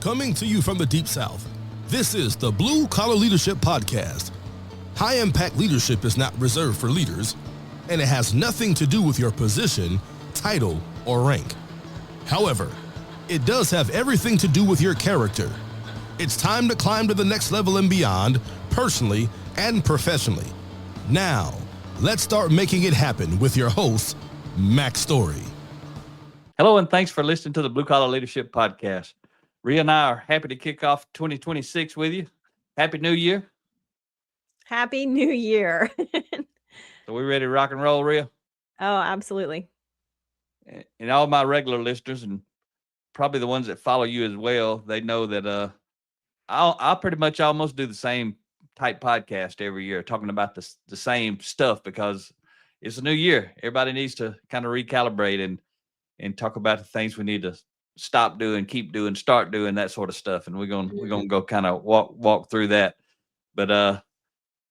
Coming to you from the Deep South, this is the Blue Collar Leadership Podcast. High-impact leadership is not reserved for leaders, and it has nothing to do with your position, title, or rank. However, it does have everything to do with your character. It's time to climb to the next level and beyond, personally and professionally. Now, let's start making it happen with your host, Mack Story. Hello, and thanks for listening to the Blue Collar Leadership Podcast. Ria and I are happy to kick off 2026 with you. Happy New Year. Happy New Year. So we ready to rock and roll, Ria? Oh, absolutely. And all my regular listeners, and probably the ones that follow you as well, they know that I'll pretty much almost do the same type podcast every year, talking about the same stuff because it's a new year. Everybody needs to kind of recalibrate and talk about the things we need to stop doing, keep doing, start doing, that sort of stuff. And we're gonna go kind of walk through that. But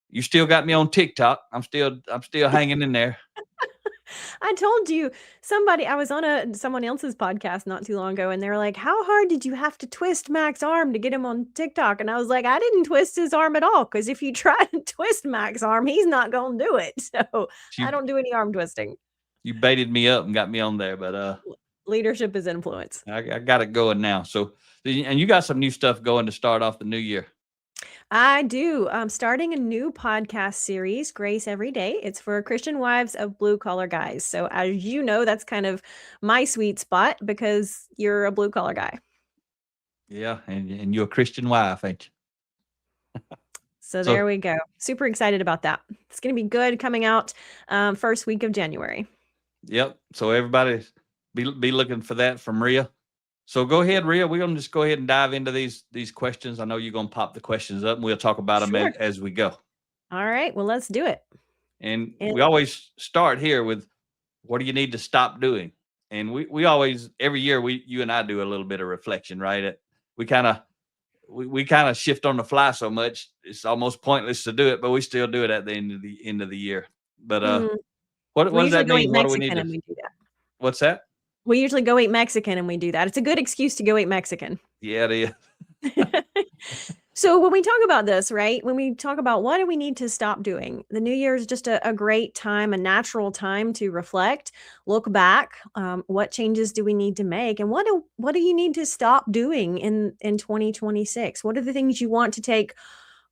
you still got me on TikTok. I'm still hanging in there. I told you, I was on someone else's podcast not too long ago, and they were like, how hard did you have to twist Mack's arm to get him on TikTok? And I was like, I didn't twist his arm at all, because if you try to twist Mack's arm, he's not going to do it. So I don't do any arm twisting. You baited me up and got me on there, but leadership is influence. I got it going now. So, and you got some new stuff going to start off the new year. I do. I'm starting a new podcast series, Grace Every Day. It's for Christian wives of blue collar guys. So as you know, that's kind of my sweet spot because you're a blue collar guy. Yeah, and you're a Christian wife, ain't you? So there we go. Super excited about that. It's going to be good coming out first week of January. Yep. So everybody be looking for that from Ria. So go ahead, Ria. We're going to just go ahead and dive into these questions. I know you're going to pop the questions up and we'll talk about them as we go. All right. Well, let's do it. And we always start here with, what do you need to stop doing? And we always, every year, you and I do a little bit of reflection, right? We kind of shift on the fly so much, it's almost pointless to do it, but we still do it at the end of the year. But what does that mean? What do we need to do? What's that? We usually go eat Mexican and we do that. It's a good excuse to go eat Mexican. Yeah, it is. So when we talk about this, right, when we talk about what do we need to stop doing, the new year is just a great time, a natural time to reflect, look back. What changes do we need to make? And what do you need to stop doing in 2026? What are the things you want to take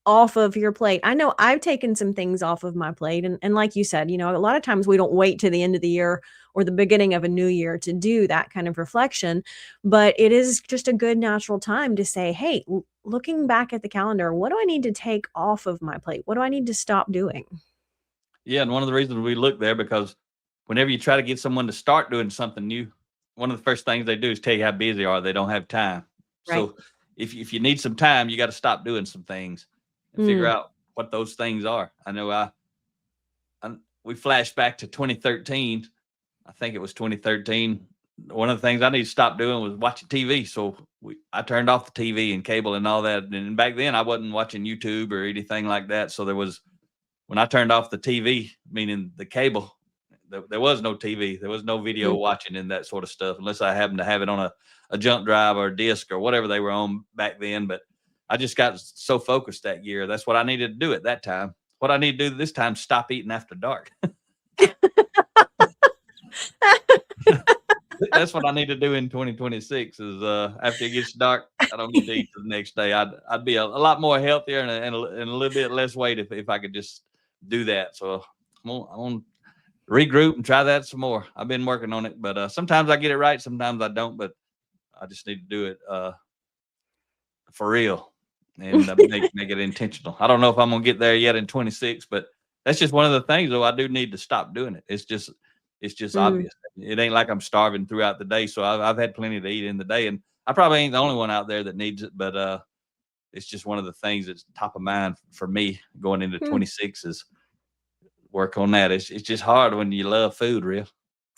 off of your plate? I know I've taken some things off of my plate. And like you said, a lot of times we don't wait to the end of the year or the beginning of a new year to do that kind of reflection. But it is just a good natural time to say, hey, looking back at the calendar, what do I need to take off of my plate? What do I need to stop doing? Yeah. And one of the reasons we look there, because whenever you try to get someone to start doing something new, one of the first things they do is tell you how busy they are. They don't have time. Right. So if you need some time, you got to stop doing some things and figure out what those things are. I know we flash back to 2013. I think it was 2013. One of the things I need to stop doing was watching TV. So I turned off the TV and cable and all that. And back then I wasn't watching YouTube or anything like that. So when I turned off the TV, meaning the cable, there was no TV. There was no video watching and that sort of stuff, unless I happened to have it on a jump drive or a disc or whatever they were on back then. But I just got so focused that year. That's what I needed to do at that time. What I need to do this time, stop eating after dark. That's what I need to do in 2026 is after it gets dark, I don't need to eat the next day. I'd be a lot more healthier and a little bit less weight if I could just do that. So I'm going to regroup and try that some more. I've been working on it, but sometimes I get it right. Sometimes I don't, but I just need to do it for real and make it intentional. I don't know if I'm going to get there yet in 26, but that's just one of the things, though. I do need to stop doing it. It's just obvious. It ain't like I'm starving throughout the day. So I've had plenty to eat in the day, and I probably ain't the only one out there that needs it, but it's just one of the things that's top of mind for me going into 26 is work on that. It's just hard when you love food, Ria.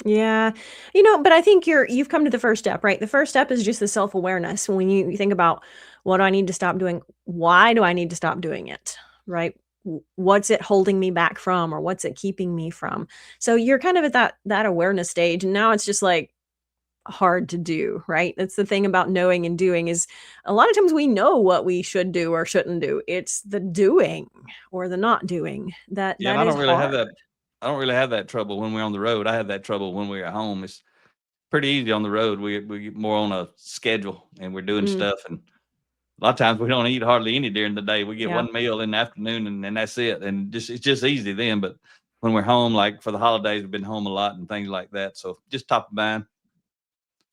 Yeah. But I think you've come to the first step, right? The first step is just the self-awareness. When you think about what do I need to stop doing? Why do I need to stop doing it? Right? What's it holding me back from, or what's it keeping me from? So you're kind of at that awareness stage. And now it's just like, hard to do, right? That's the thing about knowing and doing is a lot of times we know what we should do or shouldn't do. It's the doing or the not doing that Yeah, and that is hard. I don't really have that trouble when we're on the road. I have that trouble when we're at home. It's pretty easy on the road. We get more on a schedule and we're doing Mm, stuff, and a lot of times we don't eat hardly any during the day. We get yeah. one meal in the afternoon and that's it. And it's just easy then. But when we're home, like for the holidays, we've been home a lot and things like that. So just top of mind.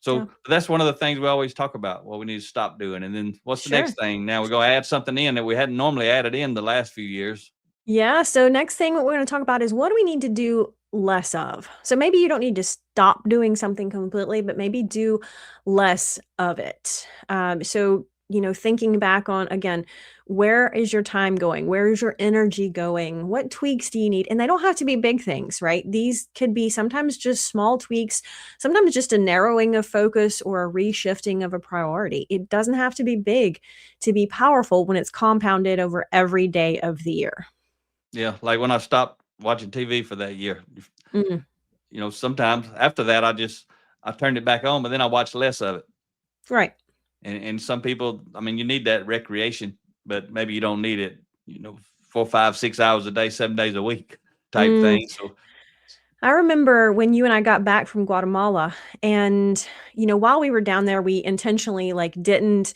Yeah. So that's one of the things we always talk about, what we need to stop doing. And then what's the Sure. next thing? Now we're going to add something in that we hadn't normally added in the last few years. Yeah. So next thing what we're going to talk about is what do we need to do less of? So maybe you don't need to stop doing something completely, but maybe do less of it. So thinking back on again, where is your time going? Where is your energy going? What tweaks do you need? And they don't have to be big things, right? These could be sometimes just small tweaks, sometimes just a narrowing of focus or a reshifting of a priority. It doesn't have to be big to be powerful when it's compounded over every day of the year. Yeah. Like when I stopped watching TV for that year, Mm, sometimes after that, I turned it back on, but then I watched less of it. right. And some people, I mean, you need that recreation, but maybe you don't need it, 4, 5, 6 hours a day, 7 days a week type Mm. thing. So I remember when you and I got back from Guatemala and, while we were down there, we intentionally didn't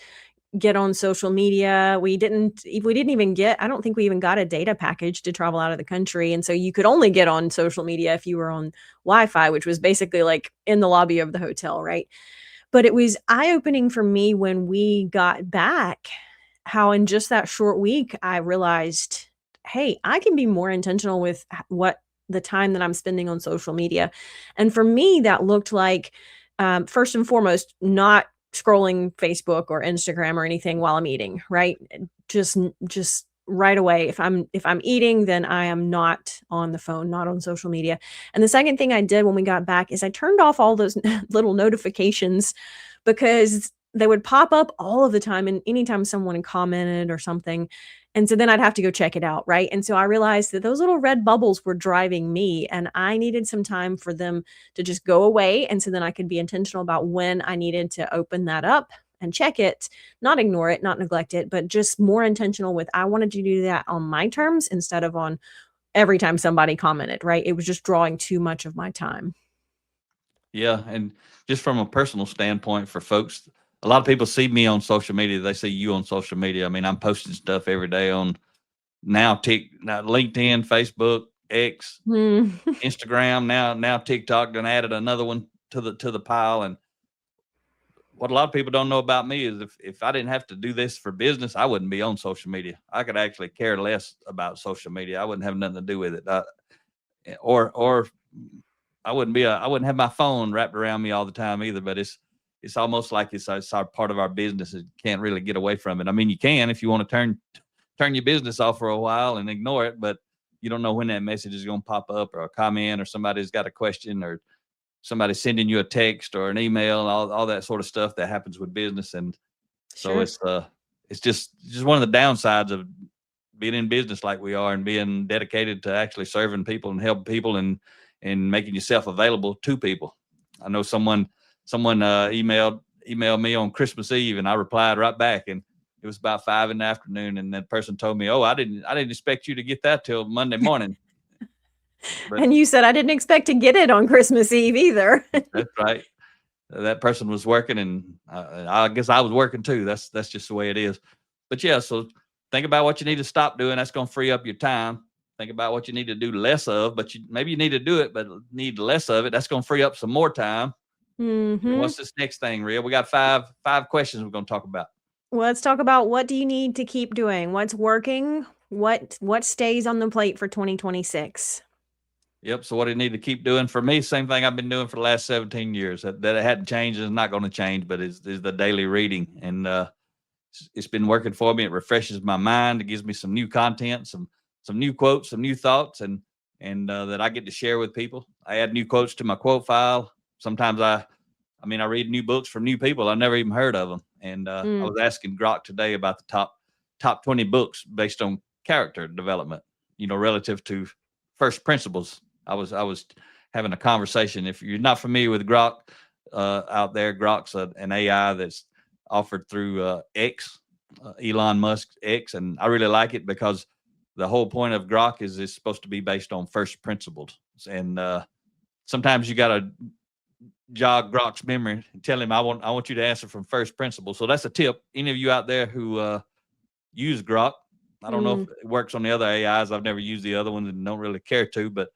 get on social media. We didn't even get, I don't think we even got a data package to travel out of the country. And so you could only get on social media if you were on Wi-Fi, which was basically like in the lobby of the hotel, right? But it was eye-opening for me when we got back, how in just that short week, I realized, hey, I can be more intentional with what the time that I'm spending on social media. And for me, that looked like, first and foremost, not scrolling Facebook or Instagram or anything while I'm eating, right? Just right away. If I'm eating, then I am not on the phone, not on social media. And the second thing I did when we got back is I turned off all those little notifications because they would pop up all of the time and anytime someone commented or something. And so then I'd have to go check it out, right? And so I realized that those little red bubbles were driving me and I needed some time for them to just go away. And so then I could be intentional about when I needed to open that up and check it, not ignore it, not neglect it, but just more intentional with I wanted to do that on my terms instead of on every time somebody commented, right? It was just drawing too much of my time. yeah. And just from a personal standpoint for folks, a lot of people see me on social media. They see you on social media. I mean, I'm posting stuff every day on now LinkedIn, Facebook, X, Hmm. Instagram, now TikTok. Done added another one to the pile. And what a lot of people don't know about me is if I didn't have to do this for business, I wouldn't be on social media. I could actually care less about social media. I wouldn't have nothing to do with it. Or I wouldn't have my phone wrapped around me all the time either. But it's almost like it's our part of our business. You can't really get away from it. I mean, you can if you want to turn your business off for a while and ignore it, but you don't know when that message is going to pop up or a comment or somebody's got a question or somebody sending you a text or an email, all that sort of stuff that happens with business. And so Sure. it's just one of the downsides of being in business like we are and being dedicated to actually serving people and helping people and making yourself available to people. I know someone emailed me on Christmas Eve and I replied right back and it was about 5 PM and that person told me, "Oh, I didn't expect you to get that till Monday morning." But And you said I didn't expect to get it on Christmas Eve either. that's right. That person was working and I guess I was working too. That's just the way it is. But yeah, so think about what you need to stop doing. That's going to free up your time. Think about what you need to do less of, but maybe you need to do it, but need less of it. That's going to free up some more time. And Hmm. what's this next thing, Rhea? We got five questions we're going to talk about. Well, let's talk about what do you need to keep doing? What's working? What stays on the plate for 2026? Yep. So what do you need to keep doing? For me, same thing I've been doing for the last 17 years. That it hadn't changed is not going to change, but is the daily reading. And it's been working for me. It refreshes my mind. It gives me some new content, some new quotes, some new thoughts, and that I get to share with people. I add new quotes to my quote file. Sometimes I read new books from new people. I never even heard of them. And I Mm, was asking Grok today about the top 20 books based on character development, relative to first principles. I was having a conversation. If you're not familiar with Grok, out there. Grok's an AI that's offered through X, Elon Musk's X, and I really like it because the whole point of Grok is it's supposed to be based on first principles. And sometimes you got to jog Grok's memory and tell him, I want you to answer from first principles. So that's a tip. Any of you out there who use Grok, I don't know if it works on the other AIs. I've never used the other ones and don't really care to, but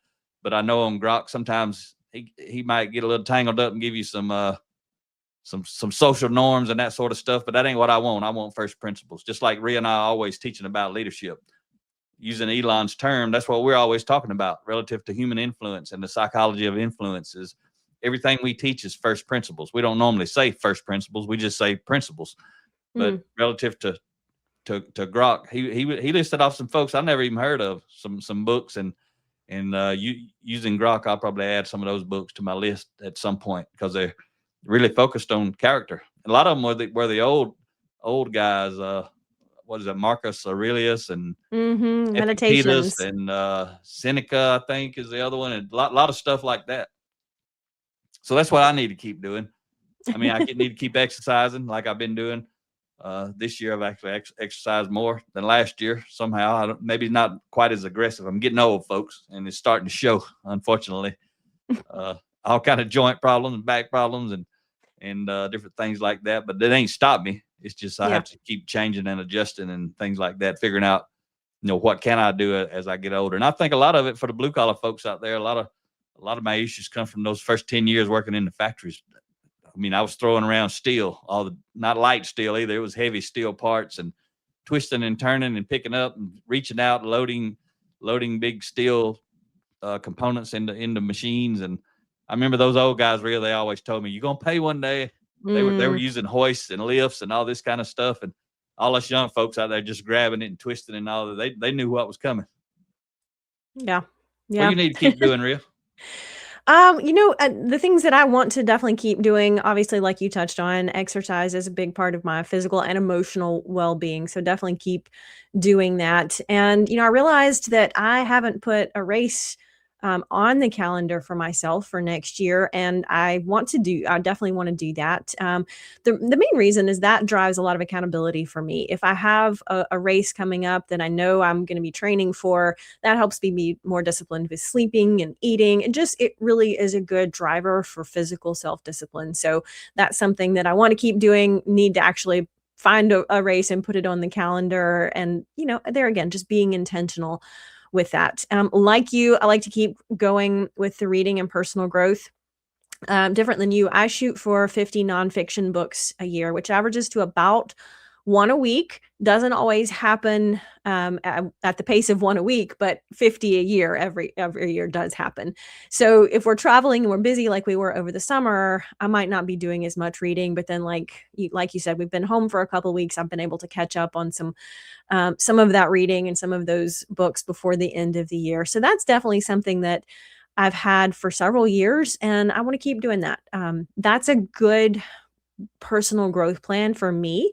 I know on Grok sometimes he might get a little tangled up and give you some social norms and that sort of stuff. But that ain't what I want. I want first principles. Just like Ria and I are always teaching about leadership. Using Elon's term, that's what we're always talking about relative to human influence and the psychology of influence. Is everything we teach is first principles. We don't normally say first principles. We just say principles. But relative to Grok, he listed off some folks I never even heard of, some books, and using Grok, I'll probably add some of those books to my list at some point because they're really focused on character. A lot of them were the old guys. What is it, Marcus Aurelius and Meditations and Seneca, I think, is the other one, and a lot of stuff like that. So that's what I need to keep doing. I mean, I need to keep exercising like I've been doing. This year, I've actually exercised more than last year. Somehow, maybe not quite as aggressive. I'm getting old, folks, and it's starting to show, unfortunately. All kind of joint problems, back problems, and different things like that. But that ain't stopped me. It's just I have to keep changing and adjusting and things like that, figuring out, what can I do as I get older. And I think a lot of it for the blue collar folks out there, a lot of my issues come from those first 10 years working in the factories. I mean, I was throwing around steel, not light steel either. It was heavy steel parts and twisting and turning and picking up and reaching out, loading big steel components into machines. And I remember those old guys, really, they always told me, you're going to pay one day. They were using hoists and lifts and all this kind of stuff. And all us young folks out there just grabbing it and twisting and all that. They knew what was coming. Yeah. What do you need to keep doing, Ria? The things that I want to definitely keep doing, obviously, like you touched on, exercise is a big part of my physical and emotional well-being. So definitely keep doing that. And, I realized that I haven't put a race on the calendar for myself for next year. And I definitely want to do that. The main reason is that drives a lot of accountability for me. If I have a race coming up that I know I'm going to be training for, that helps me be more disciplined with sleeping and eating. And it really is a good driver for physical self-discipline. So that's something that I want to keep doing, need to actually find a race and put it on the calendar. And, there again, just being intentional with that. Like you, I like to keep going with the reading and personal growth. Different than you, I shoot for 50 nonfiction books a year, which averages to about one a week. Doesn't always happen at the pace of one a week, but 50 a year every year does happen. So if we're traveling and we're busy like we were over the summer, I might not be doing as much reading. But then, like you said, we've been home for a couple of weeks. I've been able to catch up on some of that reading and some of those books before the end of the year. So that's definitely something that I've had for several years, and I want to keep doing that. That's a good personal growth plan for me.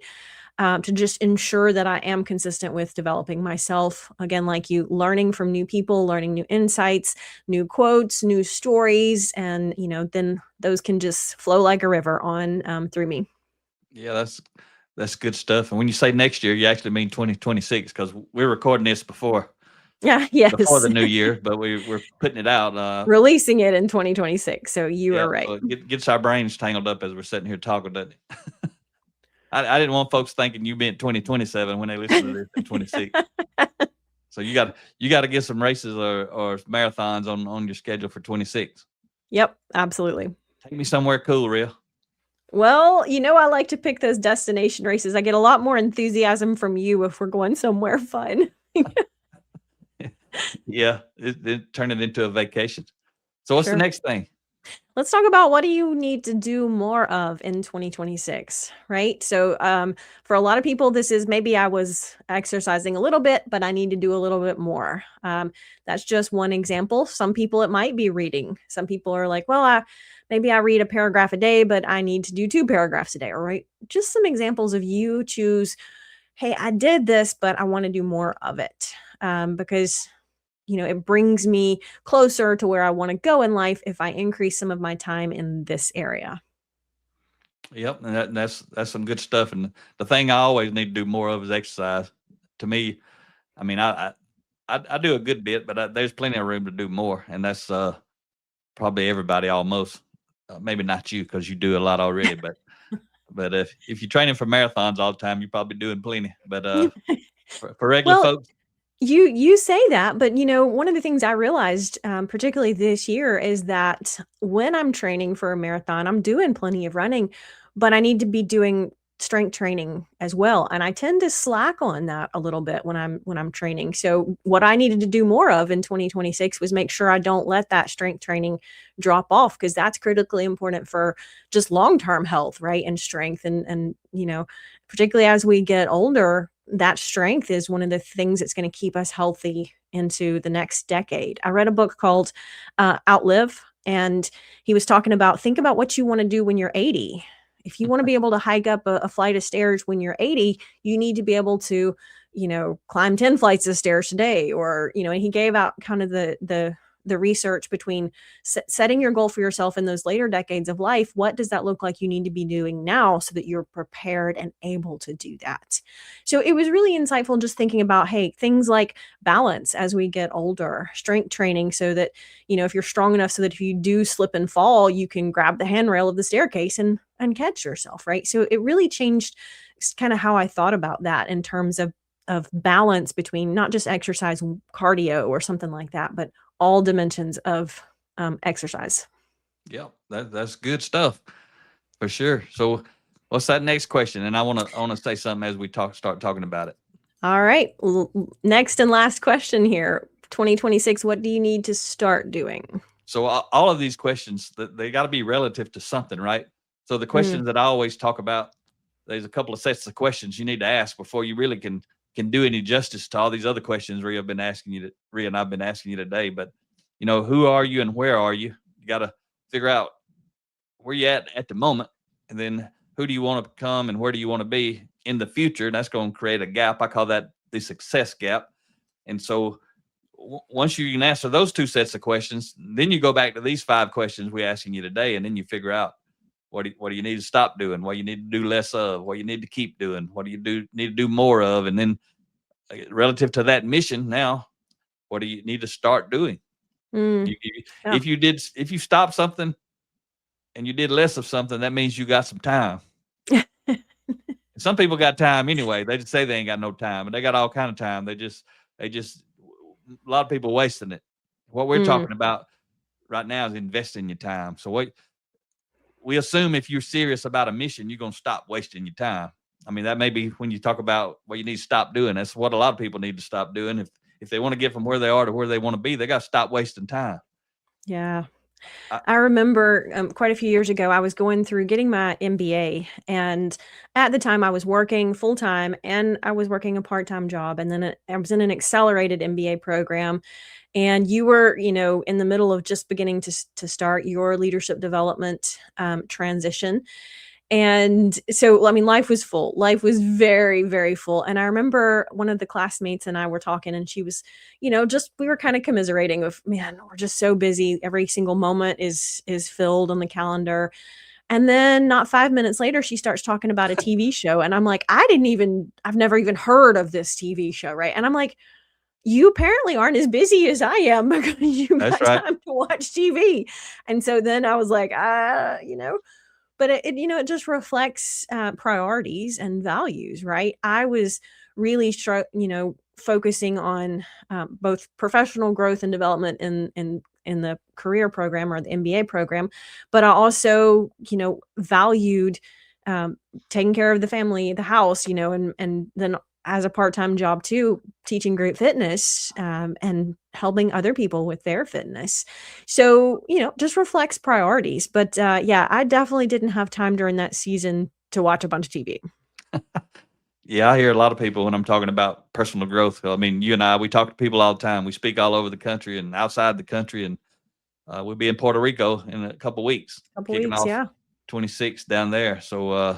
To just ensure that I am consistent with developing myself. Again, like you, learning from new people, learning new insights, new quotes, new stories, and then those can just flow like a river on through me. Yeah, that's good stuff. And when you say next year, you actually mean 2026 because we're recording this before before the new year, but we're putting it out, releasing it in 2026. So you are right. So it gets our brains tangled up as we're sitting here talking, doesn't it? I didn't want folks thinking you meant 2027 when they listen to this in 26. So you got to get some races or marathons on your schedule for 26. Yep, absolutely. Take me somewhere cool, Ria. Well, I like to pick those destination races. I get a lot more enthusiasm from you if we're going somewhere fun. Yeah, it turn it into a vacation. So what's the next thing? Let's talk about what do you need to do more of in 2026, right? So for a lot of people, this is maybe I was exercising a little bit, but I need to do a little bit more. That's just one example. Some people, it might be reading. Some people are like, well, maybe I read a paragraph a day, but I need to do 2 paragraphs a day, all right? Just some examples of you choose, hey, I did this, but I want to do more of it because it brings me closer to where I want to go in life if I increase some of my time in this area. Yep, and that's some good stuff. And the thing I always need to do more of is exercise. To me, I mean, I do a good bit, but there's plenty of room to do more, and that's probably everybody almost. Maybe not you because you do a lot already, but if you're training for marathons all the time, you're probably doing plenty. But for regular Well, folks, you say that, but one of the things I realized, particularly this year, is that when I'm training for a marathon, I'm doing plenty of running, but I need to be doing strength training as well. And I tend to slack on that a little bit when I'm training. So what I needed to do more of in 2026 was make sure I don't let that strength training drop off, because that's critically important for just long-term health, right? And strength and particularly as we get older, that strength is one of the things that's going to keep us healthy into the next decade. I read a book called Outlive, and he was talking about, think about what you want to do when you're 80. If you want to be able to hike up a flight of stairs when you're 80, you need to be able to, climb 10 flights of stairs today. Or, and he gave out kind of the research between setting your goal for yourself in those later decades of life. What does that look like you need to be doing now so that you're prepared and able to do that? So it was really insightful just thinking about, hey, things like balance as we get older, strength training so that, if you're strong enough so that if you do slip and fall, you can grab the handrail of the staircase and catch yourself, right? So it really changed kind of how I thought about that in terms of balance between not just exercise and cardio or something like that, but all dimensions of exercise. yep, that's good stuff for sure. So, what's that next question? And I want to say something as we start talking about it. All right. Next and last question here. 2026, what do you need to start doing? So all of these questions, they got to be relative to something, right? So the questions that I always talk about, there's a couple of sets of questions you need to ask before you really can do any justice to all these other questions Ria and I've been asking you today. But who are you and where are you? You got to figure out where you at the moment, and then who do you want to become and where do you want to be in the future? And that's going to create a gap. I call that the success gap. And so once you can answer those two sets of questions, then you go back to these 5 questions we're asking you today, and then you figure out what do you need to stop doing, what you need to do less of, what you need to keep doing, what do you need to do more of, and then relative to that mission, now what do you need to start doing? Yeah. If you stop something and you did less of something, that means you got some time. Some people got time anyway. They just say they ain't got no time, but they got all kind of time. They just a lot of people wasting it. What we're talking about right now is investing your time. So we assume if you're serious about a mission, you're going to stop wasting your time. I mean, that may be when you talk about what you need to stop doing. That's what a lot of people need to stop doing. If they want to get from where they are to where they want to be, they got to stop wasting time. Yeah. I remember quite a few years ago, I was going through getting my MBA. And at the time I was working full time and I was working a part-time job. And then I was in an accelerated MBA program. And you were, in the middle of just beginning to start your leadership development transition. And so, I mean, life was full. Life was very, very full. And I remember one of the classmates and I were talking, and she was, we were kind of commiserating of, man, we're just so busy. Every single moment is filled on the calendar. And then not 5 minutes later, she starts talking about a TV show. And I'm like, I've never even heard of this TV show. Right. And I'm like, you apparently aren't as busy as I am because you got time to watch TV. And so then I was like, but it just reflects priorities and values, right? I was really focusing on both professional growth and development in the career program or the MBA program, but I also valued taking care of the family, the house, and then as a part-time job too, teaching group fitness and helping other people with their fitness. So, just reflects priorities. But yeah, I definitely didn't have time during that season to watch a bunch of TV. Yeah, I hear a lot of people when I'm talking about personal growth. I mean, you and I, we talk to people all the time. We speak all over the country and outside the country. And we'll be in Puerto Rico in a couple weeks. Kicking off 26 down there. So,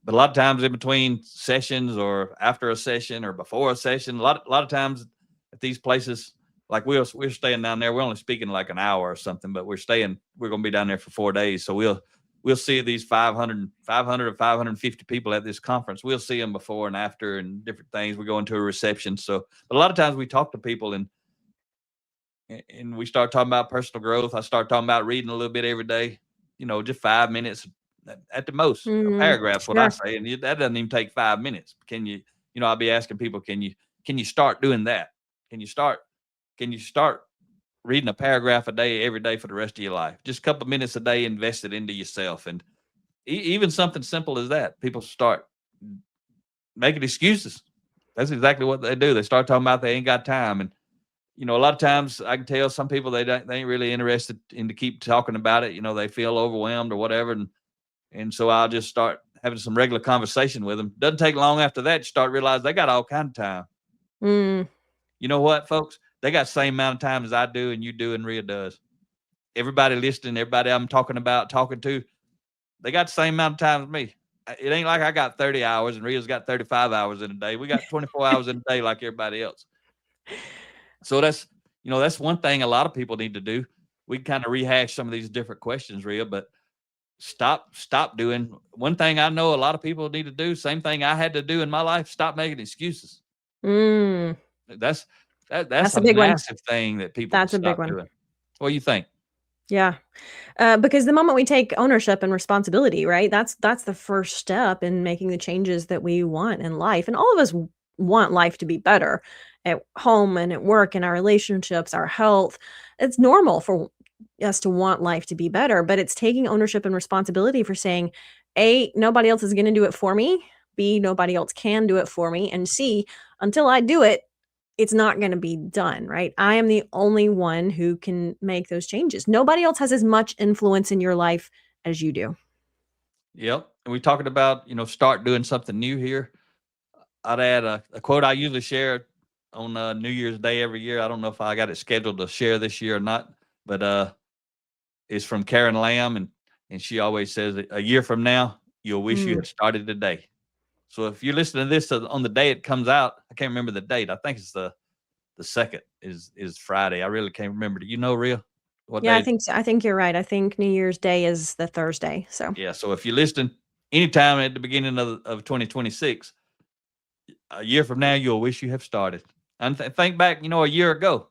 but a lot of times in between sessions or after a session or before a session, a lot of times at these places, like we're staying down there. We're only speaking like an hour or something, but we're going to be down there for 4 days. So we'll we'll see these 500 or 550 people at this conference. We'll see them before and after and different things. We go into a reception. So but a lot of times we talk to people and we start talking about personal growth. I start talking about reading a little bit every day, just 5 minutes at the most. A paragraph's what I say. And that doesn't even take 5 minutes. Can you, I'll be asking people, can you start doing that? Can you start reading a paragraph a day, every day for the rest of your life? Just a couple of minutes a day invested into yourself. And even something simple as that, people start making excuses. That's exactly what they do. They start talking about they ain't got time. And, a lot of times I can tell some people they ain't really interested in to keep talking about it. They feel overwhelmed or whatever. And so I'll just start having some regular conversation with them. Doesn't take long after that, you start realizing they got all kind of time. You know what, folks? They got the same amount of time as I do and you do and Ria does. Everybody listening, everybody I'm talking to, they got the same amount of time as me. It ain't like I got 30 hours and Ria's got 35 hours in a day. We got 24 hours in a day like everybody else. So that's one thing a lot of people need to do. We kind of rehash some of these different questions, Ria, but stop doing. One thing I know a lot of people need to do, same thing I had to do in my life, stop making excuses. That's a big massive thing that people That's a big one. doing. What do you think? Yeah. Because the moment we take ownership and responsibility, right, that's the first step in making the changes that we want in life. And all of us want life to be better at home and at work, in our relationships, our health. It's normal for us to want life to be better, but it's taking ownership and responsibility for saying, A, nobody else is going to do it for me. B, nobody else can do it for me. And C, until I do it, it's not going to be done, right? I am the only one who can make those changes. Nobody else has as much influence in your life as you do. Yep. And we talking about, start doing something new here. I'd add a quote I usually share on New Year's Day every year. I don't know if I got it scheduled to share this year or not, but it's from Karen Lamb, and she always says, a year from now, you'll wish you had started today. So if you're listening to this on the day it comes out, I can't remember the date. I think it's the 2nd is Friday. I really can't remember. Do you know, Ria? What day? I think you're right. I think New Year's Day is the Thursday. So yeah. So if you're listening anytime at the beginning of 2026, a year from now, you'll wish you have started. And think back, a year ago,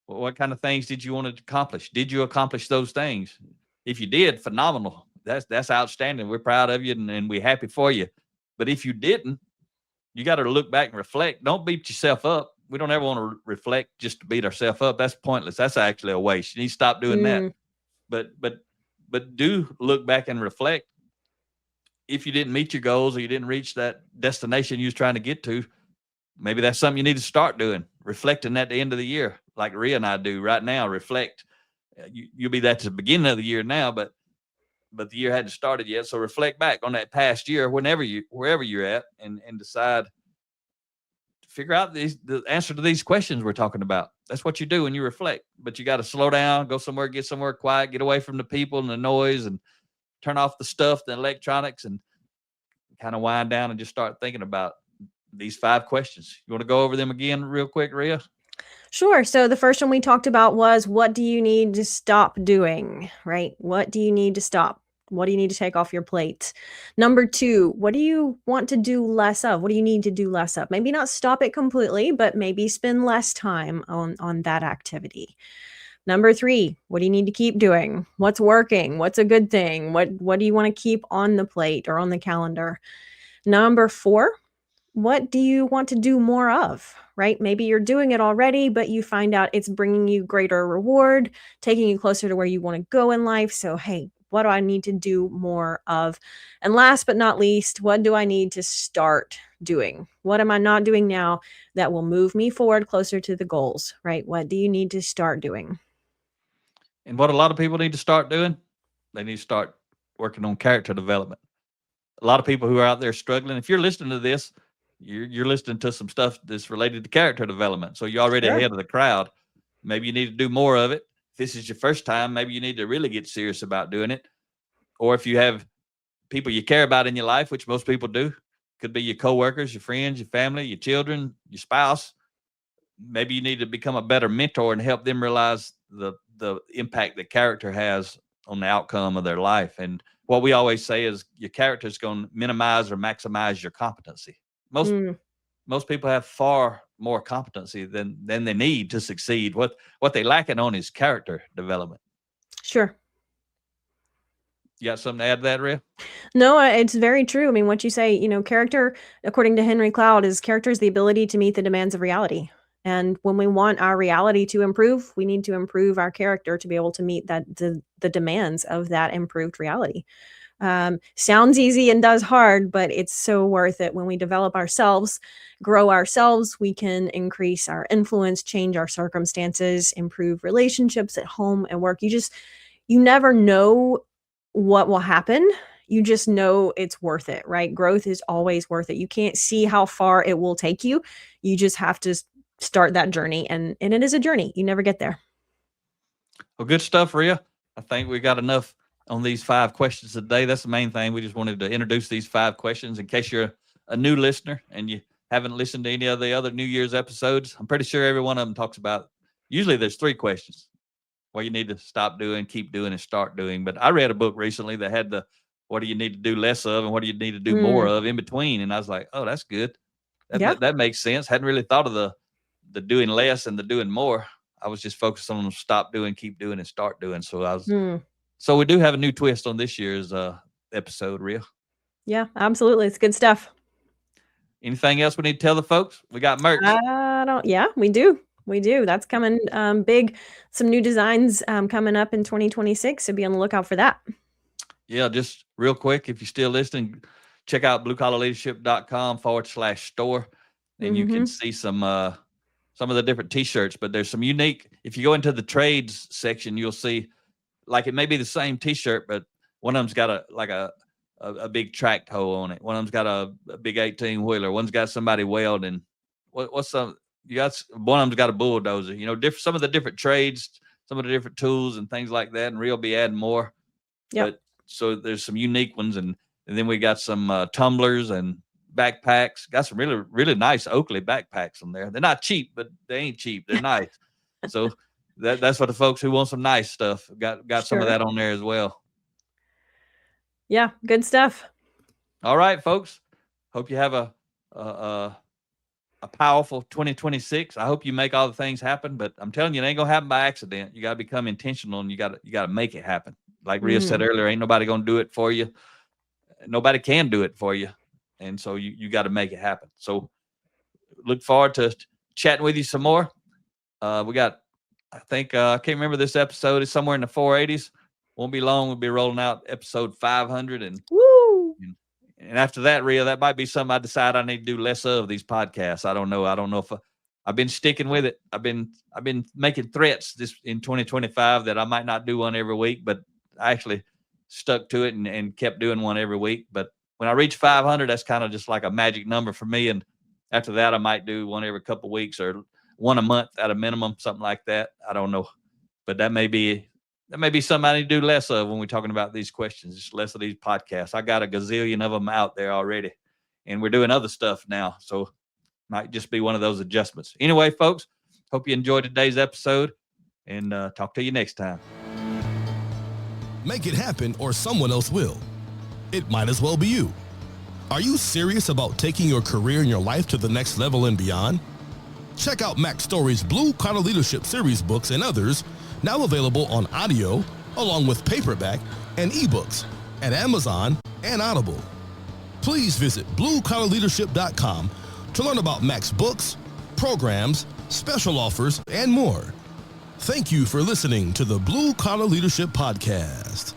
what kind of things did you want to accomplish? Did you accomplish those things? If you did, phenomenal. That's outstanding. We're proud of you and we're happy for you. But if you didn't, you got to look back and reflect. Don't beat yourself up. We don't ever want to reflect just to beat ourselves up. That's pointless. That's actually a waste. You need to stop doing that. But do look back and reflect. If you didn't meet your goals or you didn't reach that destination you was trying to get to, maybe that's something you need to start doing. Reflecting at the end of the year, like Ria and I do right now. Reflect. You'll be that to the beginning of the year now, but the year hadn't started yet. So reflect back on that past year, wherever you're at, and decide, figure out the answer to these questions we're talking about. That's what you do when you reflect. But you got to slow down, go somewhere, get somewhere quiet, get away from the people and the noise, and turn off the stuff, the electronics, and kind of wind down and just start thinking about these 5 questions. You want to go over them again real quick, Ria? Sure. So the first one we talked about was, what do you need to stop doing, right? What do you need to stop? What do you need to take off your plate? Number 2, what do you want to do less of? What do you need to do less of? Maybe not stop it completely, but maybe spend less time on that activity. Number 3, what do you need to keep doing? What's working? What's a good thing? What do you want to keep on the plate or on the calendar? Number 4, what do you want to do more of, right? Maybe you're doing it already, but you find out it's bringing you greater reward, taking you closer to where you want to go in life. So, hey, what do I need to do more of? And last but not least, what do I need to start doing? What am I not doing now that will move me forward closer to the goals, right? What do you need to start doing? And what a lot of people need to start doing, they need to start working on character development. A lot of people who are out there struggling, if you're listening to this, you're listening to some stuff that's related to character development. So you're already ahead of the crowd. Maybe you need to do more of it. If this is your first time, maybe you need to really get serious about doing it. Or if you have people you care about in your life, which most people do, could be your coworkers, your friends, your family, your children, your spouse. Maybe you need to become a better mentor and help them realize the impact that character has on the outcome of their life. And what we always say is your character is going to minimize or maximize your competency. Most people have far more competency than they need to succeed. What they lacking on is character development. Sure. You got something to add to that, Ria? No, it's very true. I mean, what you say, character, according to Henry Cloud, is the ability to meet the demands of reality. And when we want our reality to improve, we need to improve our character to be able to meet the demands of that improved reality. Sounds easy and does hard, but it's so worth it. When we develop ourselves, grow ourselves, we can increase our influence, change our circumstances, improve relationships at home and work. You never know what will happen. You just know it's worth it, right? Growth is always worth it. You can't see how far it will take you. You just have to start that journey, and it is a journey. You never get there. Well, good stuff, Ria. I think we got enough on these 5 questions today. That's the main thing. We just wanted to introduce these 5 questions in case you're a new listener and you haven't listened to any of the other New Year's episodes. I'm pretty sure every one of them talks about, usually there's 3 questions. What you need to stop doing, keep doing, and start doing. But I read a book recently that had what do you need to do less of and what do you need to do more of in between. And I was like, oh, that's good. That makes sense. Hadn't really thought of the doing less and the doing more. I was just focused on stop doing, keep doing, and start doing. So so we do have a new twist on this year's episode, Ria. Yeah, absolutely. It's good stuff. Anything else we need to tell the folks? We got merch. Yeah, we do. We do. That's coming big. Some new designs coming up in 2026. So be on the lookout for that. Yeah, just real quick, if you're still listening, check out bluecollarleadership.com/store, and you can see some of the different T-shirts. But there's some unique. If you go into the trades section, you'll see, like, it may be the same T-shirt, but one of them's got a big track hoe on it. One of them's got a big 18-wheeler. One's got somebody welding. What's some? You got one of them's got a bulldozer. Some of the different trades, some of the different tools and things like that. And Real be adding more. Yeah. So there's some unique ones, and then we got some tumblers and backpacks. Got some really, really nice Oakley backpacks on there. They're not cheap, but they ain't cheap. They're nice. So that's for the folks who want some nice stuff. Got some of that on there as well. Yeah, good stuff. All right, folks. Hope you have a powerful 2026. I hope you make all the things happen, but I'm telling you, it ain't gonna happen by accident. You gotta become intentional, and you gotta make it happen. Like Ria said earlier, ain't nobody gonna do it for you. Nobody can do it for you, and so you got to make it happen. So look forward to chatting with you some more. We got, I think, I can't remember this episode. It's somewhere in the 480s. Won't be long. We'll be rolling out episode 500, and after that, Ria, that might be something I decide I need to do less of these podcasts. I don't know. I don't know if I've been sticking with it. I've been making threats this in 2025 that I might not do one every week, but I actually stuck to it and kept doing one every week. But when I reach 500, that's kind of just like a magic number for me. And after that, I might do one every couple of weeks or one a month at a minimum, something like that. I don't know, but that may be something I need to do less of when we're talking about these questions, just less of these podcasts. I got a gazillion of them out there already, and we're doing other stuff now. So might just be one of those adjustments. Anyway, folks, hope you enjoyed today's episode, and talk to you next time. Make it happen, or someone else will. It might as well be you. Are you serious about taking your career and your life to the next level and beyond? Check out Mack Story's Blue Collar Leadership series books and others, now available on audio, along with paperback and ebooks at Amazon and Audible. Please visit bluecollarleadership.com to learn about Mack's books, programs, special offers, and more. Thank you for listening to the Blue Collar Leadership Podcast.